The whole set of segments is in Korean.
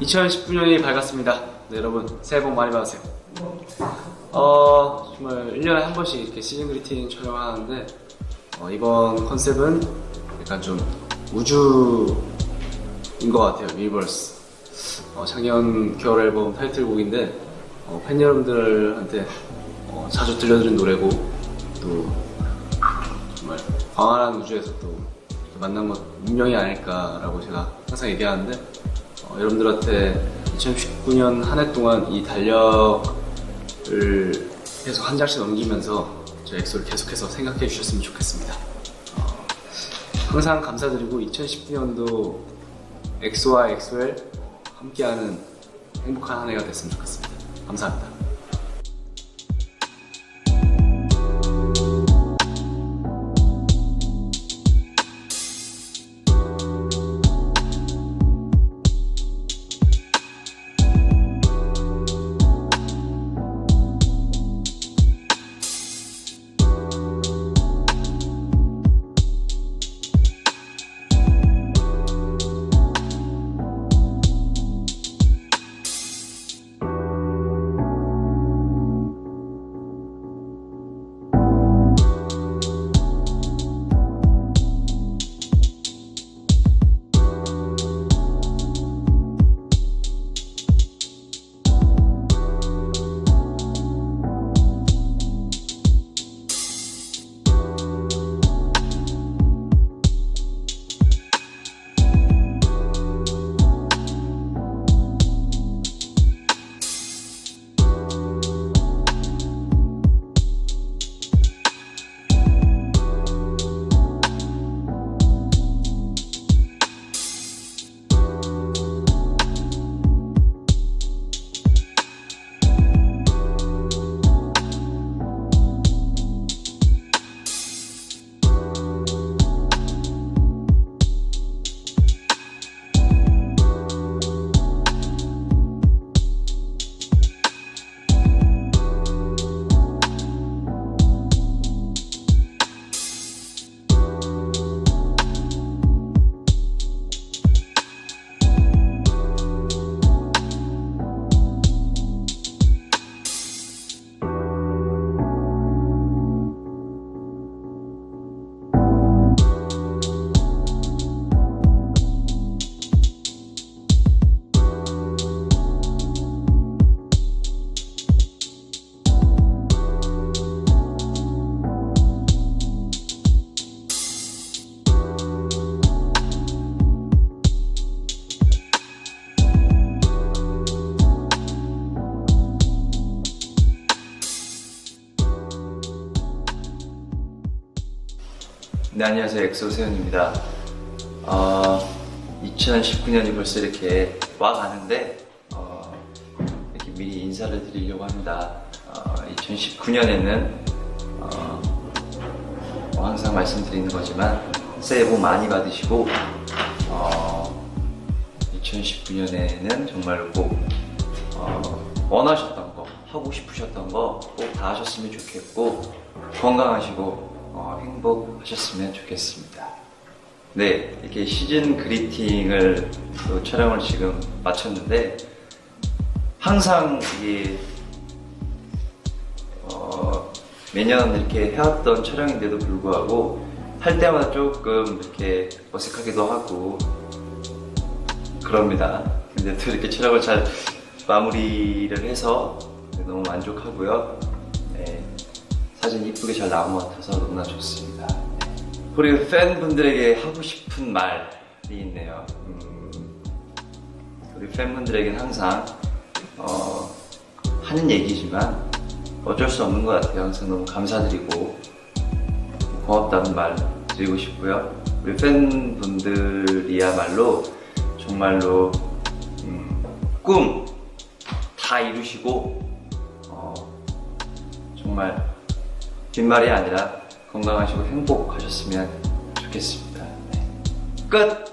2019년이 밝았습니다. 네, 여러분 새해 복 많이 받으세요. 정말 1년에 한 번씩 이렇게 시즌 그리팅 촬영하는데 이번 컨셉은 약간 좀 우주인 것 같아요. 유니버스. 작년 겨울 앨범 타이틀곡인데 팬 여러분들한테 자주 들려드린 노래고 또 정말 광활한 우주에서 또 만난 것 운명이 아닐까라고 제가 항상 얘기하는데 여러분들한테 2019년 한 해 동안 이 달력을 계속 한 장씩 넘기면서 저희 엑소를 계속해서 생각해 주셨으면 좋겠습니다. 항상 감사드리고 2019년도 엑소와 엑소엘 함께하는 행복한 한 해가 됐으면 좋겠습니다. 감사합니다. 네, 안녕하세요. 엑소 세훈입니다. 2019년이 벌써 이렇게 와가는데 이렇게 미리 인사를 드리려고 합니다. 2019년에는 항상 말씀드리는 거지만 새해 복 많이 받으시고 2019년에는 정말로 꼭 원하셨던 거, 하고 싶으셨던 거 꼭 다 하셨으면 좋겠고 건강하시고 행복하셨으면 좋겠습니다. 네, 이렇게 시즌 그리팅을 또 촬영을 지금 마쳤는데 항상 이게 매년 이렇게 해왔던 촬영인데도 불구하고 할 때마다 조금 이렇게 어색하기도 하고 그럽니다. 근데 또 이렇게 촬영을 잘 마무리를 해서 너무 만족하고요. 네, 사진 이쁘게 잘 나온 것 같아서 너무나 좋습니다. 우리 팬분들에게 하고 싶은 말이 있네요. 우리 팬분들에게는 항상 하는 얘기지만 어쩔 수 없는 것 같아요. 항상 너무 감사드리고 고맙다는 말 드리고 싶고요. 우리 팬분들이야말로 정말로 꿈 다 이루시고 정말 빈말이 아니라 건강하시고 행복하셨으면 좋겠습니다. 끝!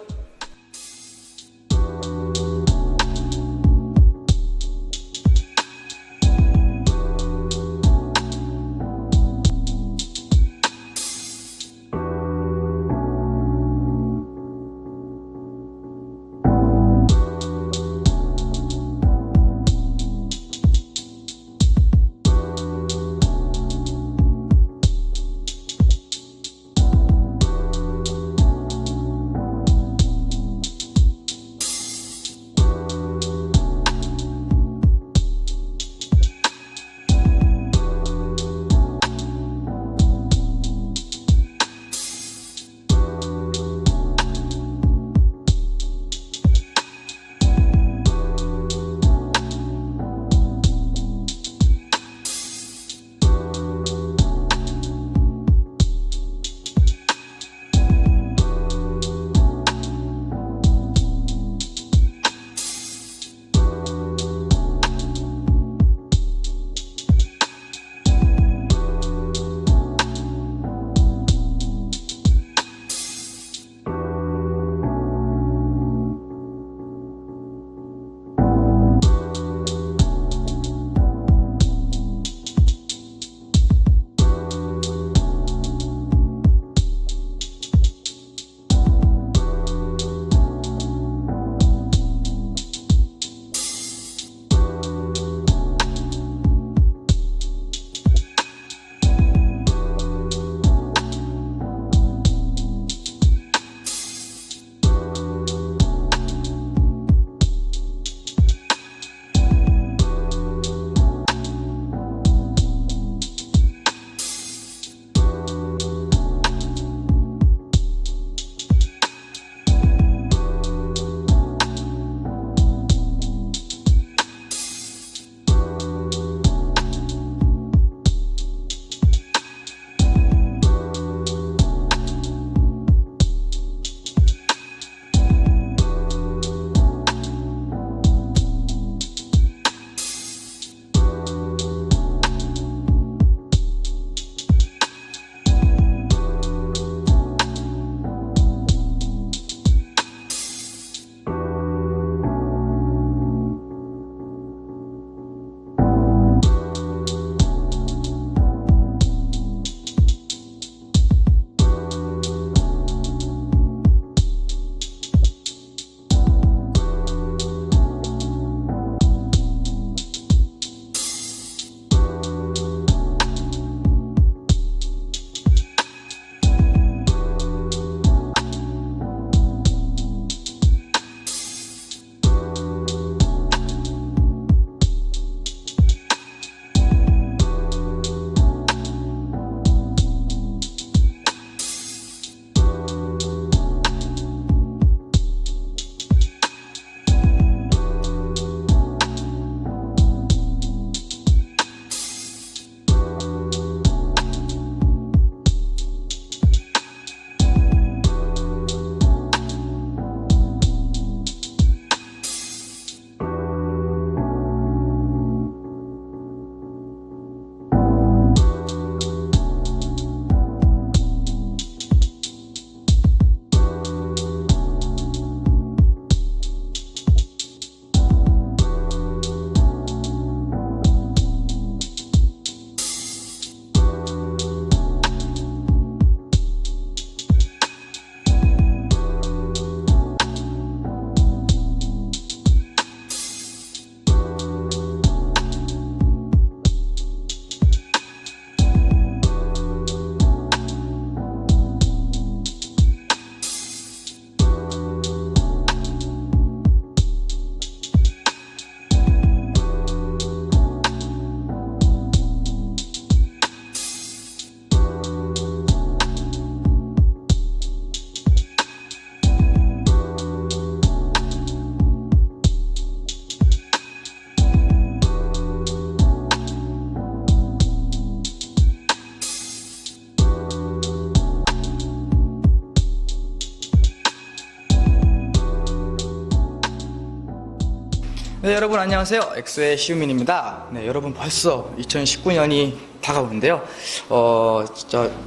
네, 여러분 안녕하세요. 엑소의 시우민입니다. 네, 여러분 벌써 2019년이 다가오는데요.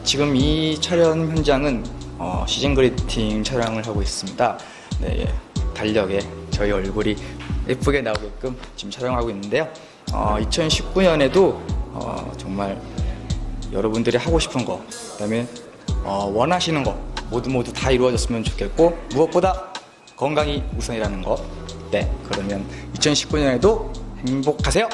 지금 이 촬영 현장은 시즌 그리팅 촬영을 하고 있습니다. 네, 달력에 저희 얼굴이 예쁘게 나오게끔 지금 촬영하고 있는데요. 2019년에도 정말 여러분들이 하고 싶은 거, 그다음에 원하시는 거 모두 다 이루어졌으면 좋겠고, 무엇보다 건강이 우선이라는 거. 네, 그러면 2019년에도 행복하세요.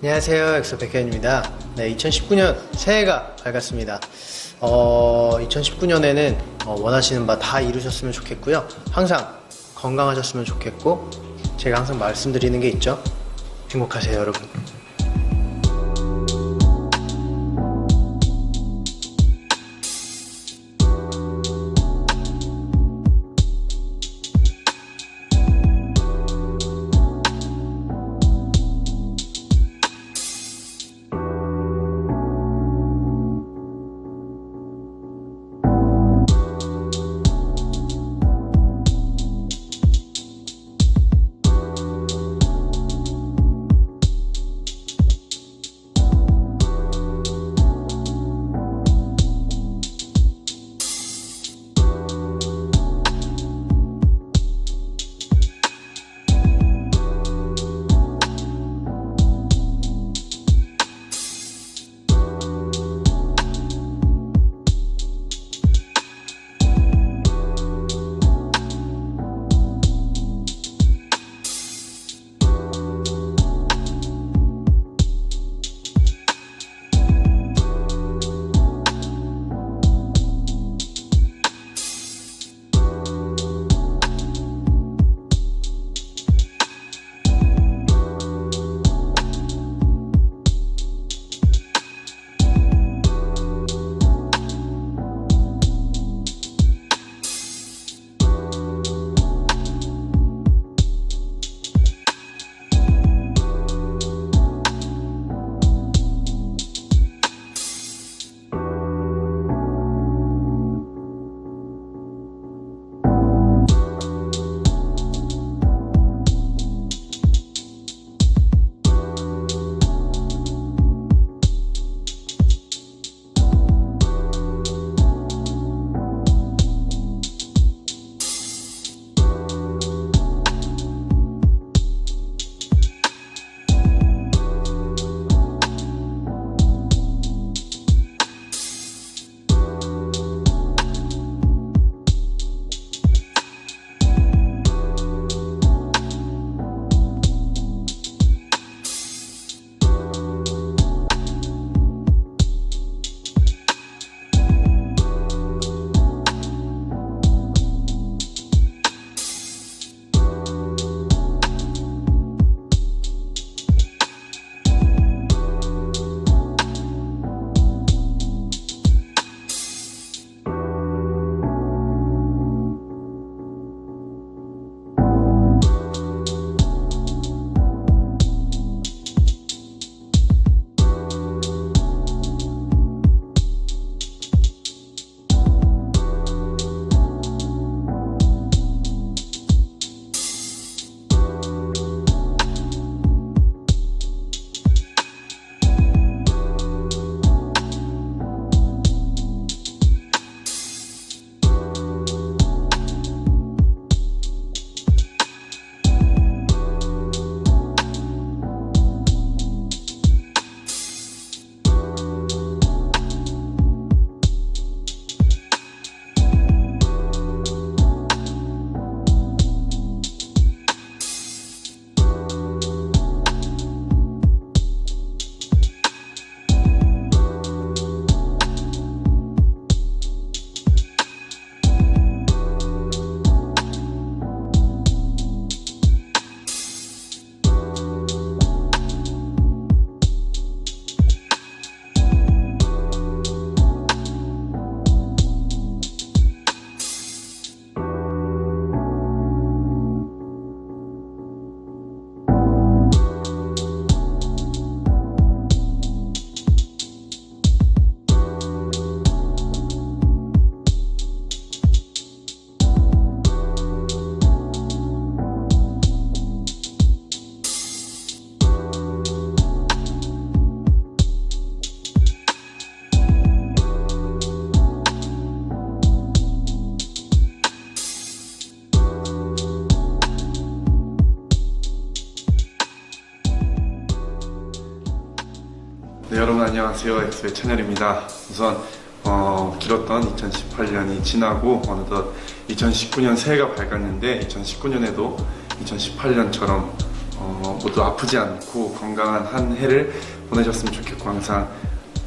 안녕하세요. 엑소 백현입니다. 네, 2019년 새해가 밝았습니다. 2019년에는 원하시는 바 다 이루셨으면 좋겠고요. 항상 건강하셨으면 좋겠고, 제가 항상 말씀드리는 게 있죠. 행복하세요, 여러분. 네, 여러분 안녕하세요. 엑소의 찬열입니다. 우선 길었던 2018년이 지나고 어느덧 2019년 새해가 밝았는데 2019년에도 2018년처럼 모두 아프지 않고 건강한 한 해를 보내셨으면 좋겠고 항상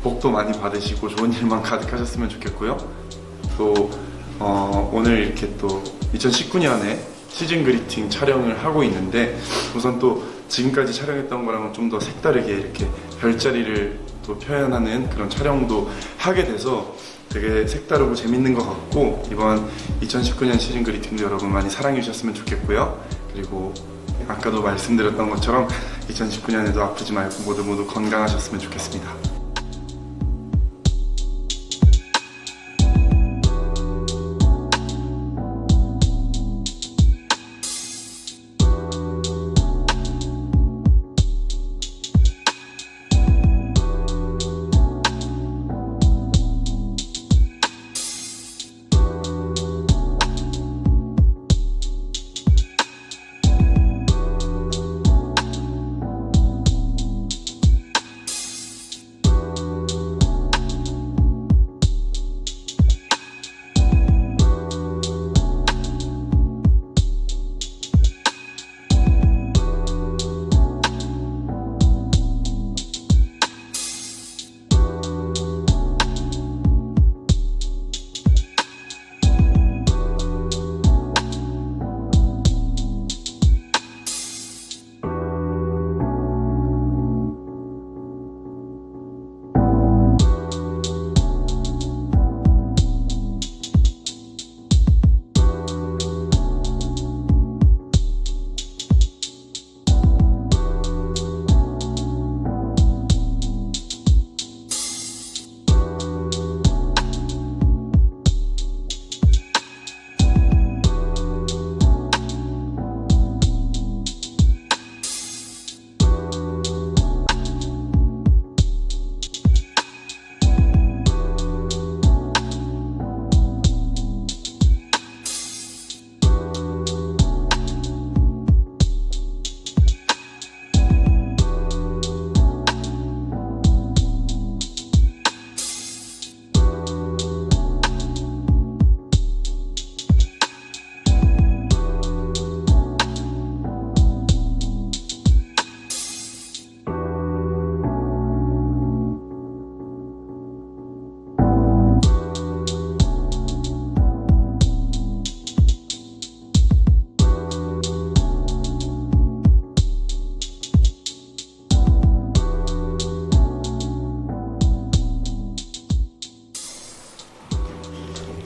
복도 많이 받으시고 좋은 일만 가득하셨으면 좋겠고요. 또 오늘 이렇게 또 2019년에 시즌 그리팅 촬영을 하고 있는데 우선 또 지금까지 촬영했던 거랑은 좀 더 색다르게 이렇게 별자리를 또 표현하는 그런 촬영도 하게 돼서 되게 색다르고 재밌는 것 같고 이번 2019년 시즌 그리팅도 여러분 많이 사랑해 주셨으면 좋겠고요. 그리고 아까도 말씀드렸던 것처럼 2019년에도 아프지 말고 모두 건강하셨으면 좋겠습니다.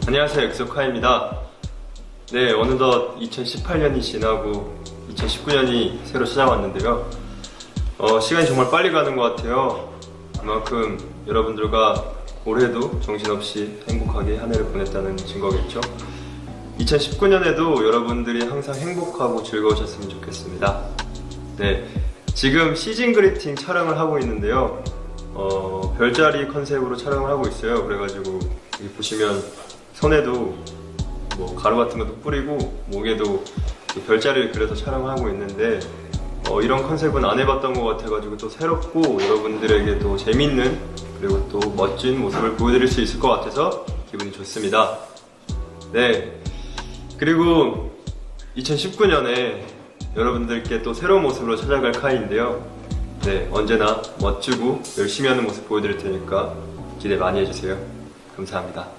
안녕하세요, 엑소카입니다. 네, 어느덧 2018년이 지나고 2019년이 새로 찾아왔는데요. 시간이 정말 빨리 가는 것 같아요. 그만큼 여러분들과 올해도 정신없이 행복하게 한 해를 보냈다는 증거겠죠. 2019년에도 여러분들이 항상 행복하고 즐거우셨으면 좋겠습니다. 네, 지금 시즌 그리팅 촬영을 하고 있는데요. 별자리 컨셉으로 촬영을 하고 있어요. 그래가지고 여기 보시면 손에도 뭐 가루 같은 것도 뿌리고 목에도 별자리를 그려서 촬영하고 있는데 이런 컨셉은 안 해봤던 것 같아가지고 또 새롭고 여러분들에게 또 재밌는 그리고 또 멋진 모습을 보여드릴 수 있을 것 같아서 기분이 좋습니다. 네, 그리고 2019년에 여러분들께 또 새로운 모습으로 찾아갈 카이인데요. 네, 언제나 멋지고 열심히 하는 모습 보여드릴 테니까 기대 많이 해주세요. 감사합니다.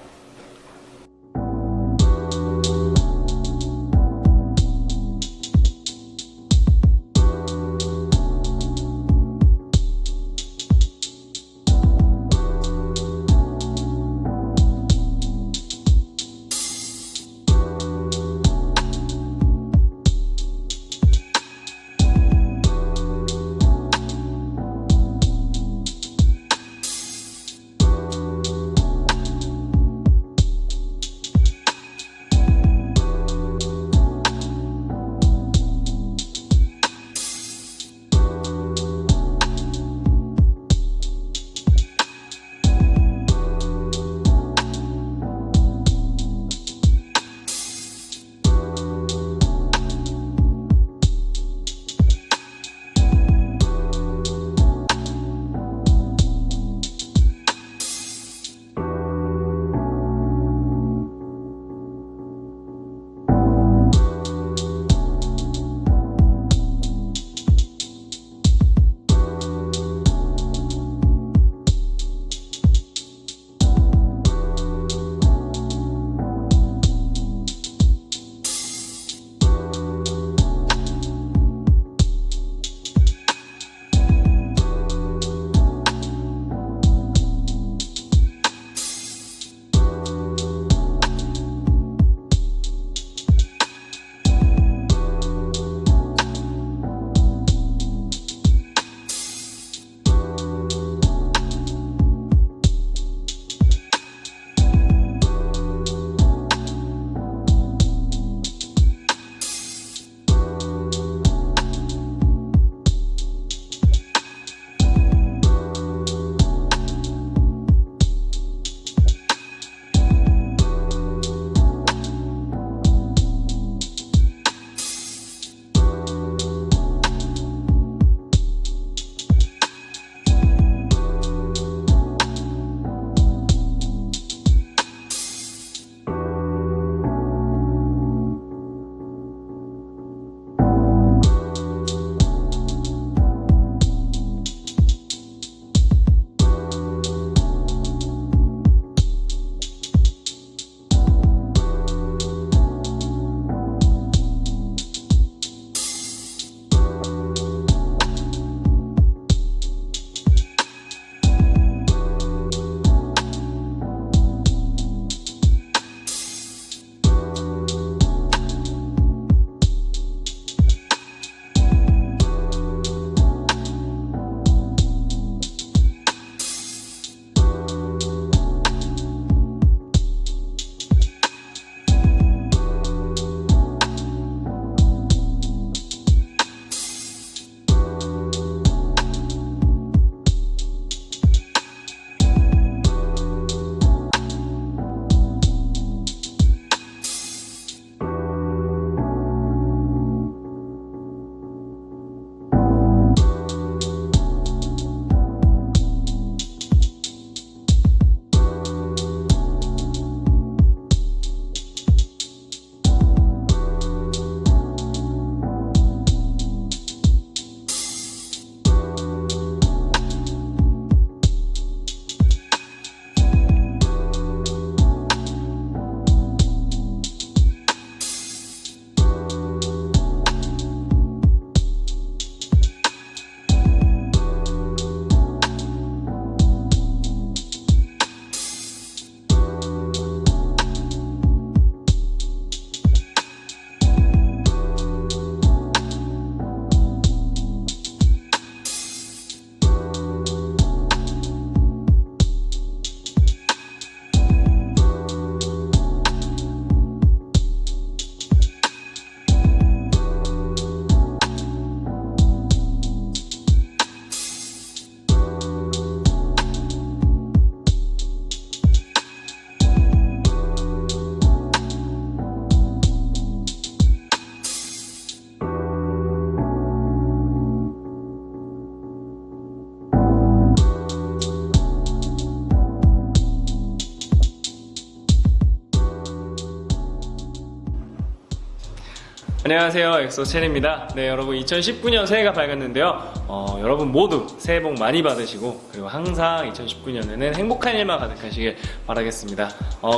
안녕하세요. 엑소 첸입니다. 네, 여러분 2019년 새해가 밝았는데요. 여러분 모두 새해 복 많이 받으시고 그리고 항상 2019년에는 행복한 일만 가득하시길 바라겠습니다.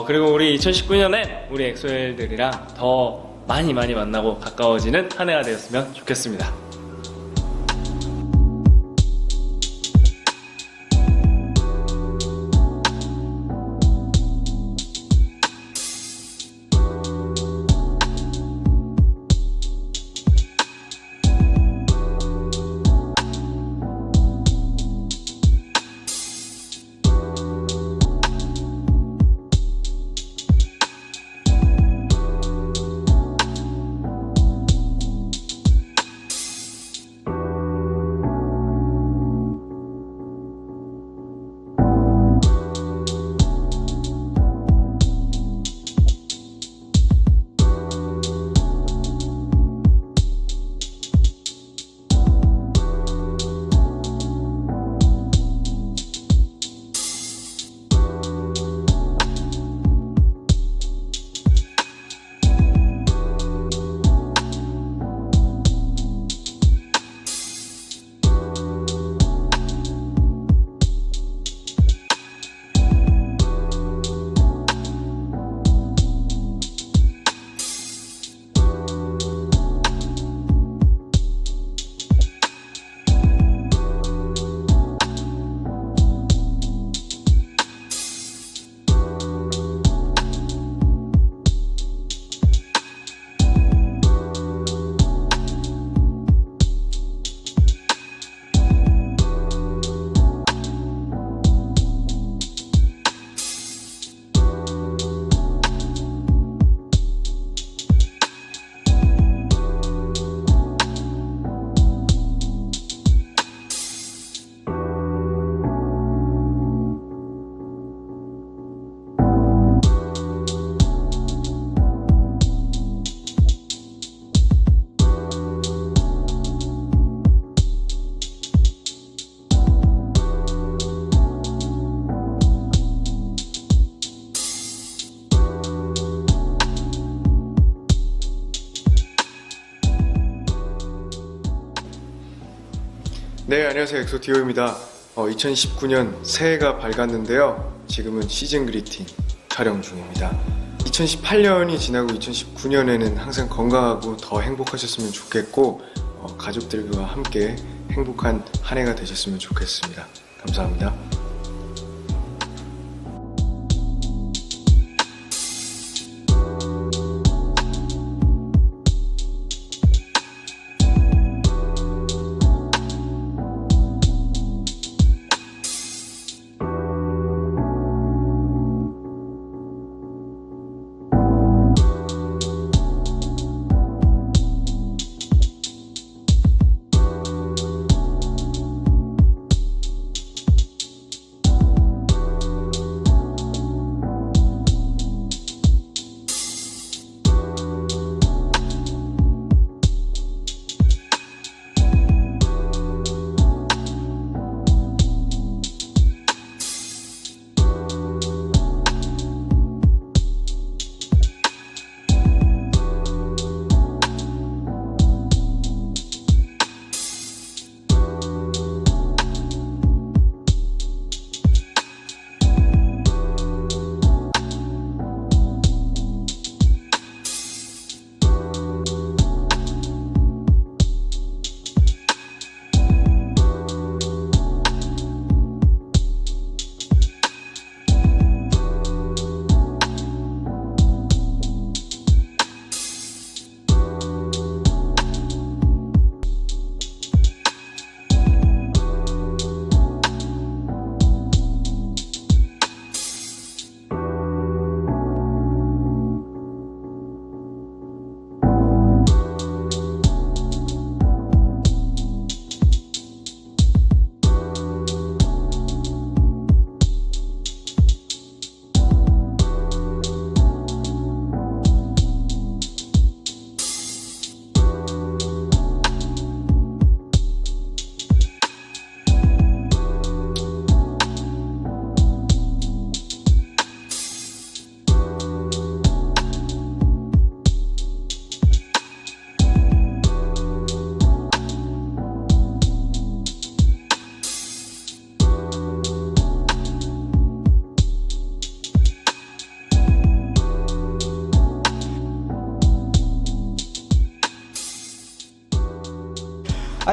그리고 우리 2019년엔 우리 엑소엘들이랑 더 많이 만나고 가까워지는 한 해가 되었으면 좋겠습니다. 네, 안녕하세요. 엑소 디오입니다. 2019년 새해가 밝았는데요. 지금은 시즌 그리팅 촬영 중입니다. 2018년이 지나고 2019년에는 항상 건강하고 더 행복하셨으면 좋겠고 가족들과 함께 행복한 한 해가 되셨으면 좋겠습니다. 감사합니다.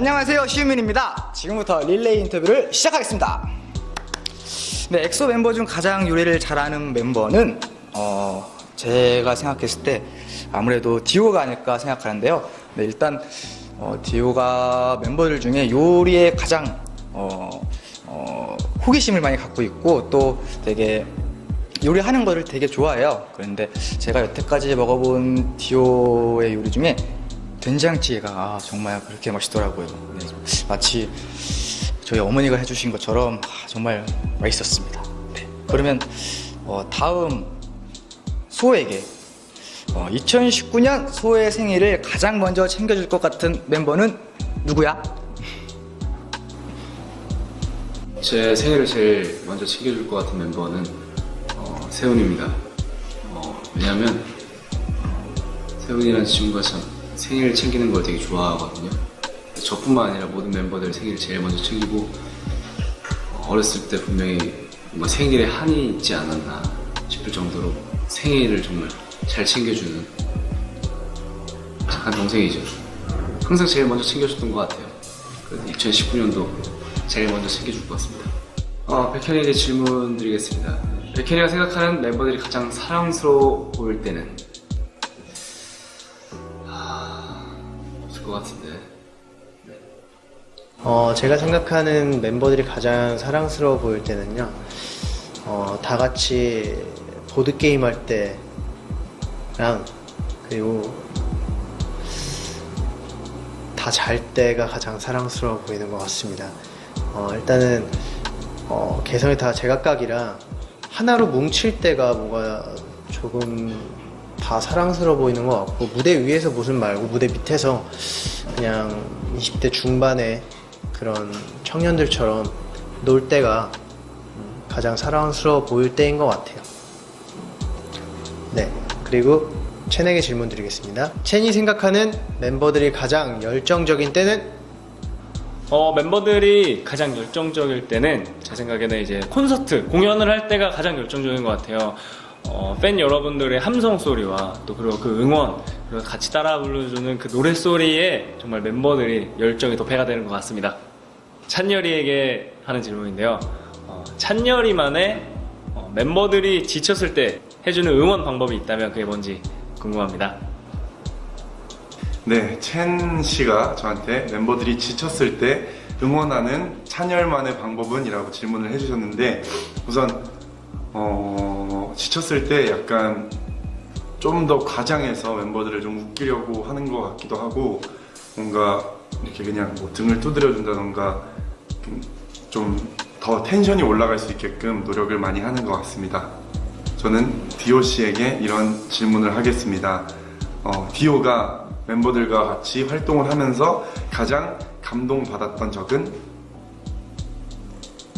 안녕하세요, 시우민입니다. 지금부터 릴레이 인터뷰를 시작하겠습니다. 네, 엑소 멤버 중 가장 요리를 잘하는 멤버는 제가 생각했을 때 아무래도 디오가 아닐까 생각하는데요. 네, 일단 디오가 멤버들 중에 요리에 가장 호기심을 많이 갖고 있고 또 되게 요리하는 거를 되게 좋아해요. 그런데 제가 여태까지 먹어본 디오의 요리 중에 된장찌개가 정말 그렇게 맛있더라고요. 네, 마치 저희 어머니가 해주신 것처럼 정말 맛있었습니다. 네, 그러면 다음 소에게 2019년 소의 생일을 가장 먼저 챙겨줄 것 같은 멤버는 누구야? 제 생일을 제일 먼저 챙겨줄 것 같은 멤버는 세훈입니다. 왜냐면 세훈이라는 친구가 참 생일 챙기는 걸 되게 좋아하거든요. 저뿐만 아니라 모든 멤버들 생일을 제일 먼저 챙기고 어렸을 때 분명히 뭔가 생일에 한이 있지 않았나 싶을 정도로 생일을 정말 잘 챙겨주는 착한 동생이죠. 항상 제일 먼저 챙겨줬던 것 같아요. 그래서 2019년도 제일 먼저 챙겨줄 것 같습니다. 백현이에게 질문 드리겠습니다. 백현이가 생각하는 멤버들이 가장 사랑스러워 보일 때는? 없을 것 같은데. 제가 생각하는 멤버들이 가장 사랑스러워 보일 때는요, 다 같이 보드게임 할 때랑, 그리고 다 잘 때가 가장 사랑스러워 보이는 것 같습니다. 일단은, 개성이 다 제각각이라 하나로 뭉칠 때가 뭔가 조금 다 사랑스러워 보이는 것 같고, 무대 위에서 모습 말고 무대 밑에서 그냥 20대 중반에 그런 청년들처럼 놀 때가 가장 사랑스러워 보일 때인 것 같아요. 네, 그리고 첸에게 질문 드리겠습니다. 첸이 생각하는 멤버들이 가장 열정적인 때는? 멤버들이 가장 열정적일 때는 제 생각에는 이제 콘서트, 공연을 할 때가 가장 열정적인 것 같아요. 팬 여러분들의 함성 소리와 또 그리고 그 응원, 그리고 같이 따라 불러주는 그 노래 소리에 정말 멤버들이 열정이 더 배가 되는 것 같습니다. 찬열이에게 하는 질문인데요. 찬열이만의 멤버들이 지쳤을 때 해주는 응원 방법이 있다면 그게 뭔지 궁금합니다. 네, 첸 씨가 저한테 멤버들이 지쳤을 때 응원하는 찬열만의 방법은? 이라고 질문을 해주셨는데, 우선 지쳤을 때 약간 좀 더 과장해서 멤버들을 좀 웃기려고 하는 것 같기도 하고, 뭔가 이렇게 그냥 뭐 등을 두드려 준다던가 좀 더 텐션이 올라갈 수 있게끔 노력을 많이 하는 것 같습니다. 저는 디오 씨에게 이런 질문을 하겠습니다. 디오가 멤버들과 같이 활동을 하면서 가장 감동받았던 적은?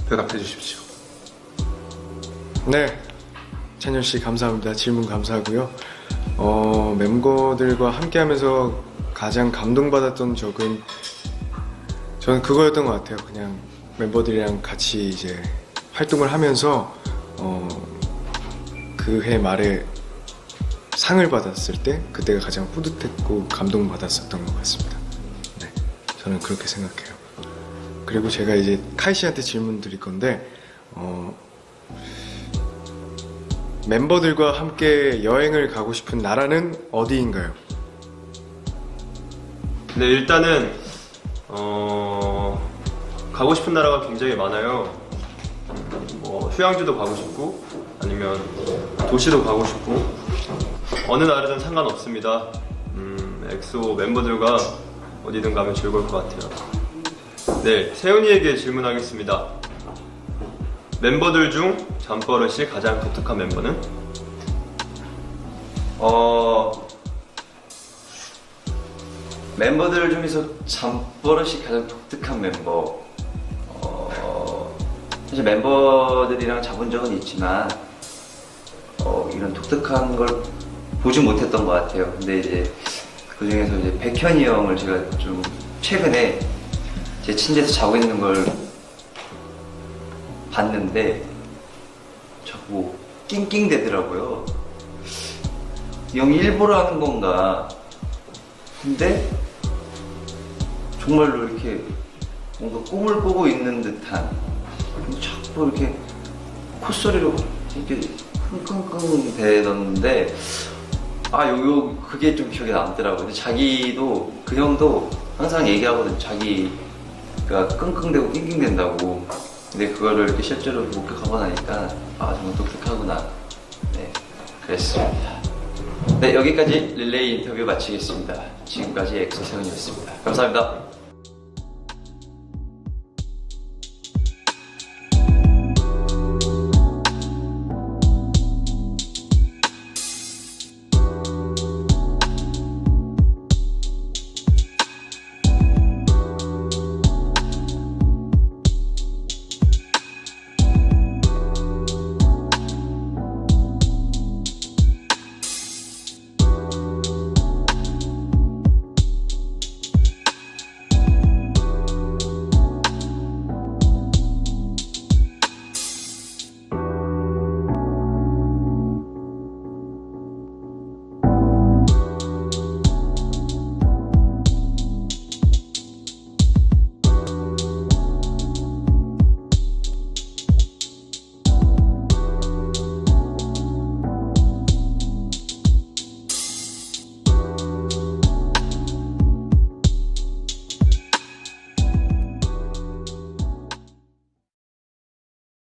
대답해 주십시오. 네, 찬열씨 감사합니다. 질문 감사하고요. 멤버들과 함께하면서 가장 감동받았던 적은 저는 그거였던 것 같아요. 그냥 멤버들이랑 같이 이제 활동을 하면서 그 해 말에 상을 받았을 때 그때가 가장 뿌듯했고 감동받았었던 것 같습니다. 네, 저는 그렇게 생각해요. 그리고 제가 이제 카이 씨한테 질문 드릴 건데, 멤버들과 함께 여행을 가고 싶은 나라는 어디인가요? 네, 일단은 가고 싶은 나라가 굉장히 많아요. 뭐 휴양지도 가고 싶고, 아니면 도시도 가고 싶고, 어느 나라든 상관없습니다. 엑소 멤버들과 어디든 가면 즐거울 것 같아요. 네, 세훈이에게 질문하겠습니다. 멤버들 중 잠버릇이 가장 독특한 멤버는? 멤버들 중에서 잠버릇이 가장 독특한 멤버. 사실 멤버들이랑 자본 적은 있지만 이런 독특한 걸 보지 못했던 것 같아요. 근데 이제 그 중에서 이제 백현이 형을 제가 좀 최근에 제 침대에서 자고 있는 걸 봤는데 자꾸 낑낑대더라고요. 이 형이 일부러 하는 건가? 근데 정말로 이렇게 뭔가 꿈을 꾸고 있는 듯한 자꾸 이렇게 콧소리로 이렇게 끙끙끙 대던데 그게 좀 기억에 남더라고요. 근데 자기도 그 형도 항상 얘기하거든. 자기가 끙끙대고 낑낑댄다고. 근데 그거를 이렇게 실제로 목격하고 나니까 정말 독특하구나. 네, 그랬습니다. 네, 여기까지 릴레이 인터뷰 마치겠습니다. 지금까지 엑소 세븐이었습니다. 감사합니다.